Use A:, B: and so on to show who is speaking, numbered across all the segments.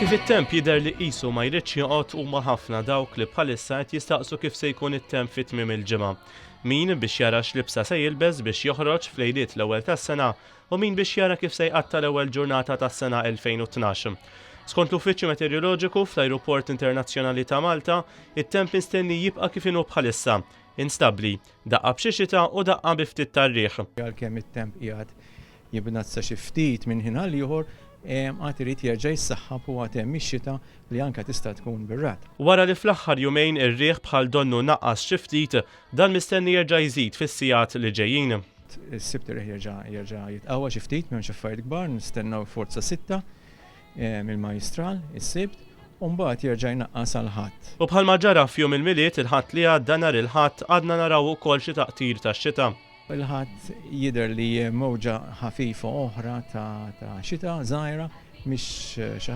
A: Kif it-temp jidher li qisu ma jridx joqgħod huma ħafna dawk li bħalissa qed jistaqsu kif se jkun it-temp fit tmiem il-ġimgħa. Min biex jara x'libsa se jilbes biex joħroġ f'lejliet l-ewwel tas-sena u min biex jara kif se jqatta l-ewwel ġurnata tas-sena 2012. Skont l-Uffiċċju Meteoroloġiku fl-Ajruport Internazzjonali ta' Malta, it-temp mistenni jibqa' kif inhu bħalissa, instabbli, daqqa b'xi xita u daqqa bi ftit tarriħ.
B: Għalkemm it-temp qiegħed jibnazza xi ftit minn ħin għal ieħor, għad irid jerġa' jissaħħab u għad hemm ix-xita li anke tista' tkun bir-rad.
A: Wara li fl-aħħar jumejn ir-riħ bħal donnu naqqas xi ftit, dan mistenni jerġa' jżid fis-sigħat li ġejjin.
B: Is-sibt irih jerġa' jitqawwa xi ftit minn xi affarijiet kbar, nistennew forza 6 mill-Majstral is-sibt u mbagħad jerġa' jnaqqas għal ħadd. U
A: bħalma ġara f'jum il-miliet il-ħadd li għadda nhar il-ħadd għadna naraw ukoll xi taqtir tax-xita.
B: Il-ħadd jidher li mowġa ħafifa oħra ta' xita żgħira mhix xi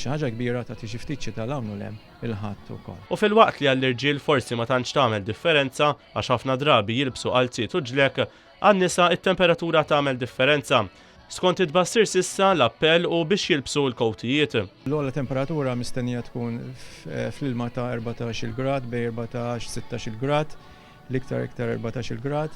B: ħaġa kbira ta' xi ftit xita l-hawn lem il-ħadd ukoll.
A: U fil-waqt li għall-irġiel forsi ma tantx tagħmel differenza għax ħafna drabi jilbsu qalziet u ġlek, għan-nisa it-temperatura tagħmel differenza. Skont it-tbassir s'issa l-appell u biex jilbsu l-kowtijiet.
B: L-ogħla temperatura mistennija tkun fl-ilma ta' 14 grad bejn 14-16 grad, l-iktar 14 grad.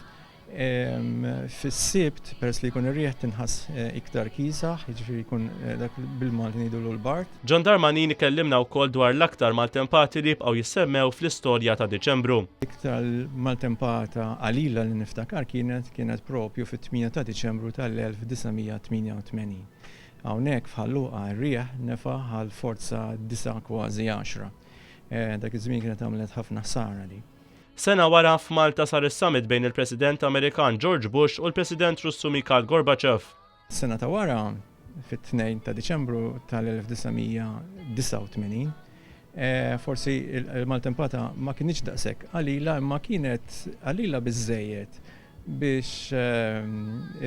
B: Fis-sibt, peress li jkun ir-riħ tinħass iktar kisaħ, jiġifieri jkun dak bil-Malti ngħidulu l-bart.
A: John Darmanin kellimna wkoll dwar l-aktar maltempati li jibqgħu jissemmew fl-istorja ta' Diċembru.
B: Iktar maltempata qalila li niftakar kienet propju fit-8 ta' Diċembru tal-1988. Hawnhekk f'Ħalluqa r-riħ nefa' għal forza 9 kważi 10. Dak iż-żmien kienet għamlet ħafna ħsara li.
A: Sena wara f'Malta sar is-summit bejn il-President Amerikan George Bush u l-President Russu Mikhail Gorbachev.
B: Sena ta' wara fit-2 ta' Diċembru tal-1989, forsi il-maltempata ma kienx daqshekk qalila imma kienet qalila biżżejjed biex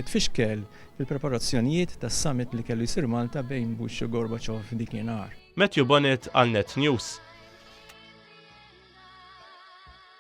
B: tfixkel fil-preparazzjonijiet tas-summit li kellu jsir Malta bejn Bush u Gorbachev dik kien nhar.
A: Matthew Bonnet għal Net News.